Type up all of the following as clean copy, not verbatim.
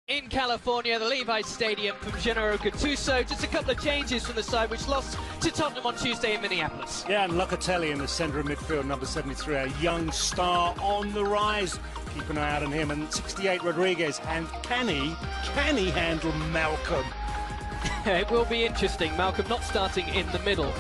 In California, the Levi's Stadium from Gennaro Gattuso. Just a couple of changes from the side, which lost to Tottenham on Tuesday in Minneapolis. Yeah, and Locatelli in the centre of midfield, number 73, a young star on the rise. Keep an eye out on him. And 68, Rodriguez. And can he handle Malcolm? It will be interesting. Malcolm not starting in the middle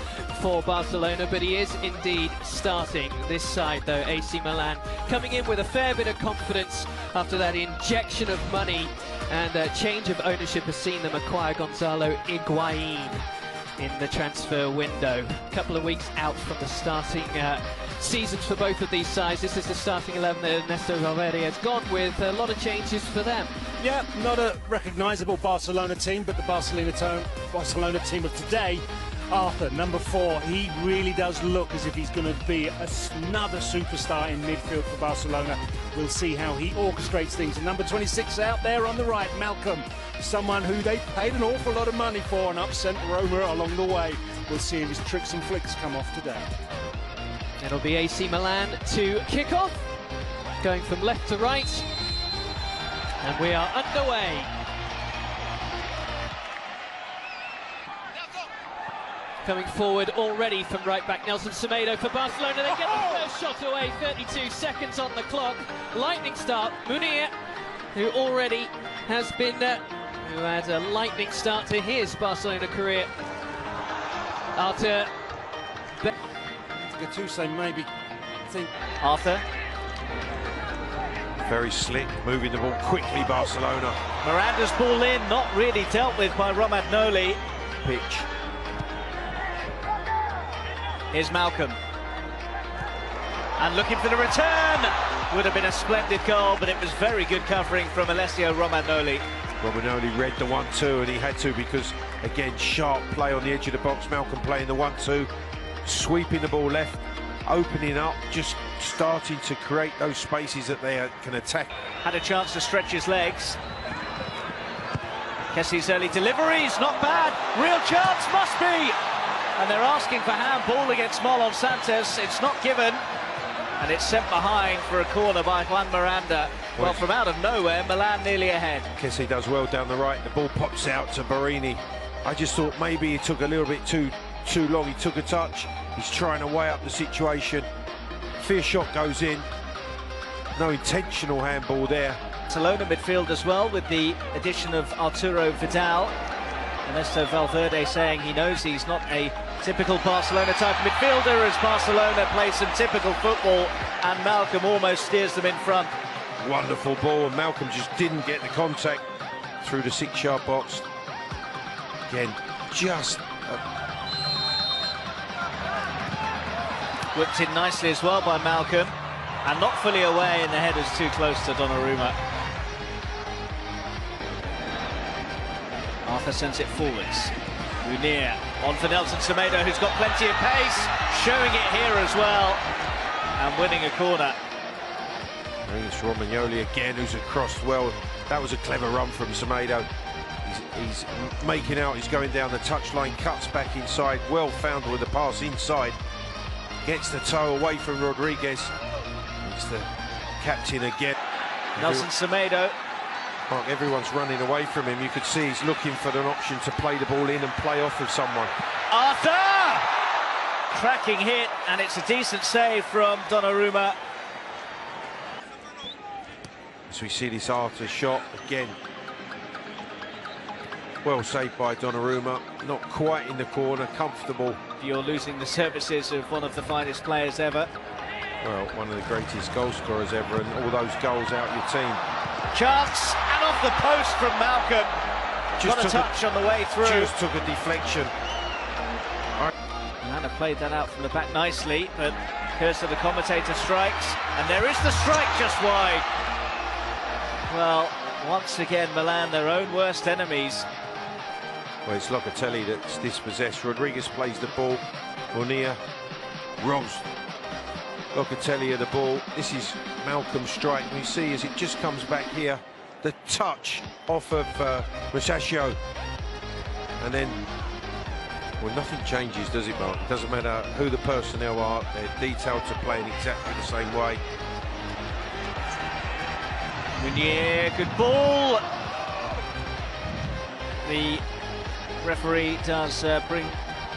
for Barcelona, but he is indeed starting this side, though. AC Milan coming in with a fair bit of confidence after that injection of money, and a change of ownership has seen them acquire Gonzalo Higuain in the transfer window. A couple of weeks out from the starting seasons for both of these sides. This is the starting 11 that Ernesto Valverde has gone with. A lot of changes for them. Yeah, not a recognisable Barcelona team, but the Barcelona team of today. Arthur, number 4, he really does look as if he's going to be another superstar in midfield for Barcelona. We'll see how he orchestrates things. And number 26 out there on the right, Malcolm, someone who they paid an awful lot of money for and upset Roma along the way. We'll see if his tricks and flicks come off today. It'll be AC Milan to kick off, going from left to right. And we are underway. Coming forward already from right back, Nelson Semedo for Barcelona. They get the first shot away, 32 seconds on the clock. Lightning start. Munir, who already has been, who had a lightning start to his Barcelona career. After Gattuso maybe think. Arthur. Very slick, moving the ball quickly, Barcelona. Miranda's ball in, not really dealt with by Romagnoli. Pitch. Here's Malcolm. And looking for the return. Would have been a splendid goal, but it was very good covering from Alessio Romagnoli. Romagnoli read the 1-2, and he had to because, again, sharp play on the edge of the box. Malcolm playing the 1-2, sweeping the ball left, opening up, just starting to create those spaces that they can attack. Had a chance to stretch his legs. Kessi's early deliveries, not bad. Real chance, must be. And they're asking for handball against Marlon Santos. It's not given. And it's sent behind for a corner by Juan Miranda. Well, from out of nowhere, Milan nearly ahead. Kessie does well down the right. The ball pops out to Barini. I just thought maybe he took a little bit too long. He took a touch. He's trying to weigh up the situation. Fierce shot goes in. No intentional handball there. Barcelona midfield as well, with the addition of Arturo Vidal. Ernesto Valverde saying he knows he's not a typical Barcelona type midfielder, as Barcelona plays some typical football, and Malcolm almost steers them in front. Wonderful ball, and Malcolm just didn't get the contact through the 6-yard box. Again, just whipped in nicely as well by Malcolm, and not fully away, and the header's too close to Donnarumma. Arthur sends it forwards. Munir on for Nelson Semedo, who's got plenty of pace, showing it here as well, and winning a corner. I think it's Romagnoli again, who's across well. That was a clever run from Semedo. He's making out, he's going down the touchline, cuts back inside, well found with the pass inside. Gets the toe away from Rodriguez. It's the captain again. Nelson Semedo. Mark, everyone's running away from him. You could see he's looking for an option to play the ball in and play off of someone. Arthur! Cracking hit, and it's a decent save from Donnarumma. As we see this Arthur shot again. Well saved by Donnarumma. Not quite in the corner, comfortable. You're losing the services of one of the finest players ever. Well, one of the greatest goal scorers ever, and all those goals out your team. Chance, and off the post from Malcolm. Got a touch on the way through. Just took a deflection. Nana played that out from the back nicely, but here's to the commentator strikes, and there is the strike just wide. Well, once again, Milan, their own worst enemies. Well, it's Locatelli that's dispossessed. Rodriguez plays the ball. Munir robs Locatelli of the ball. This is Malcolm's strike. We see as it just comes back here, the touch off of Musacio. And then, well, nothing changes, does it, Mark? It doesn't matter who the personnel are. They're detailed to play in exactly the same way. Munir, good ball. the referee does bring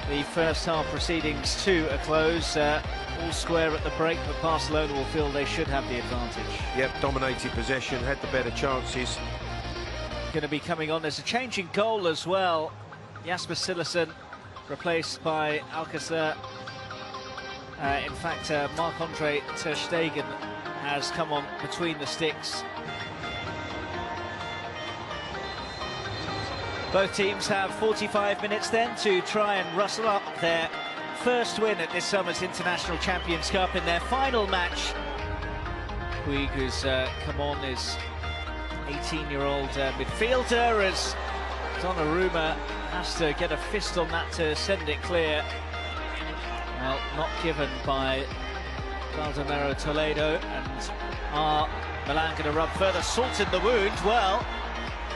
the first half proceedings to a close. All square at the break, but Barcelona will feel they should have the advantage. Yep, dominated possession, had the better chances. Going to be coming on. There's a change in goal as well. Jasper Cillessen replaced by Alcacer. In fact, Marc-Andre ter Stegen has come on between the sticks. Both teams have 45 minutes then to try and rustle up their first win at this summer's International Champions Cup in their final match. Puig, who's come on, is 18-year-old midfielder, as Donnarumma has to get a fist on that to send it clear. Well, not given by Baldomero Toledo, and are Milan going to rub further salt in the wound? Well,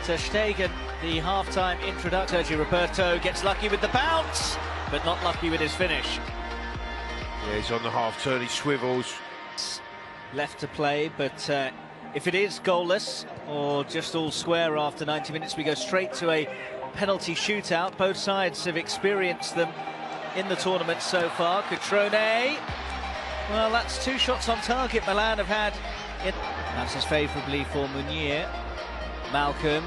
ter Stegen, the half-time introduction. Sergio Roberto gets lucky with the bounce, but not lucky with his finish. Yeah, he's on the half-turn, he swivels. Left to play, but if it is goalless or just all square after 90 minutes, we go straight to a penalty shootout. Both sides have experienced them in the tournament so far. Cutrone, well, that's 2 shots on target Milan have had. Bounces favourably for Meunier. Malcolm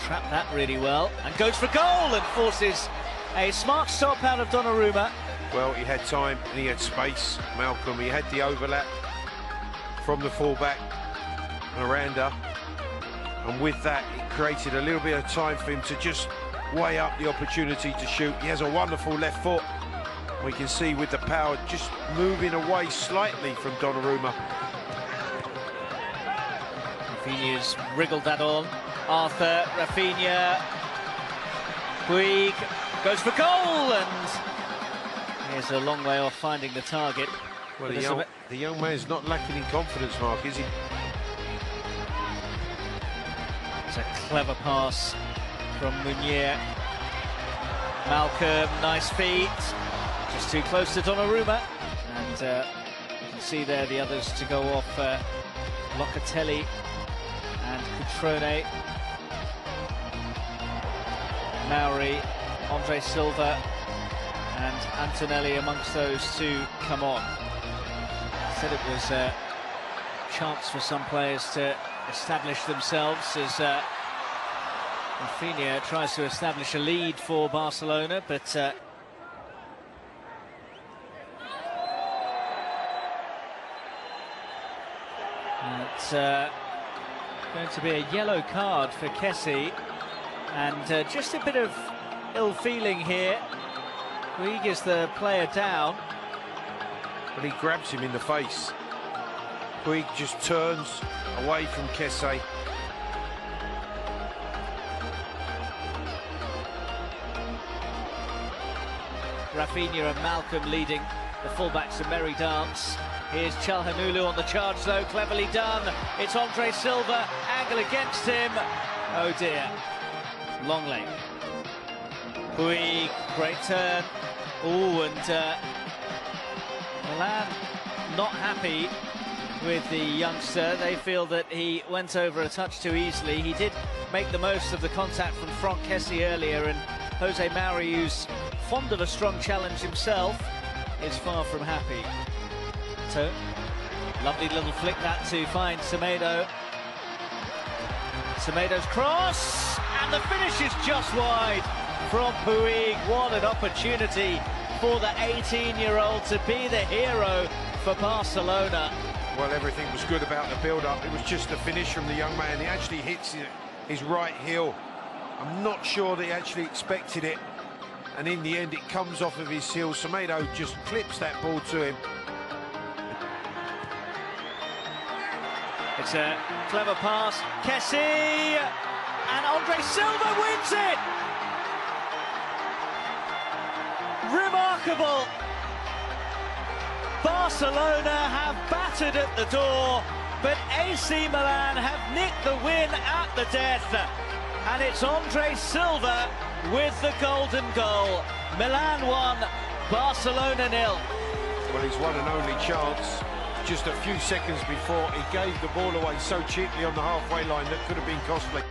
trapped that really well and goes for goal and forces a smart stop out of Donnarumma. Well, he had time and he had space. Malcolm, he had the overlap from the fullback, Miranda, and with that it created a little bit of time for him to just weigh up the opportunity to shoot. He has a wonderful left foot. We can see with the power just moving away slightly from Donnarumma. Rafinha's wriggled that on. Arthur, Rafinha, Puig goes for goal, and he's a long way off finding the target. Well, the young man's not lacking in confidence, Mark, is he? It's a clever pass from Meunier. Malcolm, nice feet. Just too close to Donnarumma. And you can see there the others to go off. Locatelli and Cutrone. Mauri, Andre Silva and Antonelli amongst those two come on. Said it was a chance for some players to establish themselves as Rafinha tries to establish a lead for Barcelona, but it's going to be a yellow card for Kessie, and just a bit of ill feeling here. Puig is the player down. But he grabs him in the face. Puig just turns away from Kessie. Rafinha and Malcolm leading the fullbacks a merry dance. Here's Çalhanoğlu on the charge though, cleverly done. It's Andre Silva, angle against him. Oh dear. Longley. Puig, great turn. Oh, and Milan not happy with the youngster. They feel that he went over a touch too easily. He did make the most of the contact from Franck Kessie earlier, and Jose Mauri, who's fond of a strong challenge himself, is far from happy. So, lovely little flick that to find Semedo. Semedo's cross, and the finish is just wide from Puig. What an opportunity for the 18-year-old to be the hero for Barcelona. Well, everything was good about the build-up. It was just the finish from the young man. He actually hits his right heel. I'm not sure that he actually expected it. And in the end, it comes off of his heel. Semedo just clips that ball to him. It's a clever pass. Kessie! And Andre Silva wins it! Remarkable! Barcelona have battered at the door, but AC Milan have nicked the win at the death. And it's Andre Silva with the golden goal. Milan 1, Barcelona 0. Well, his one and only chance. Just a few seconds before, he gave the ball away so cheaply on the halfway line that could have been costly.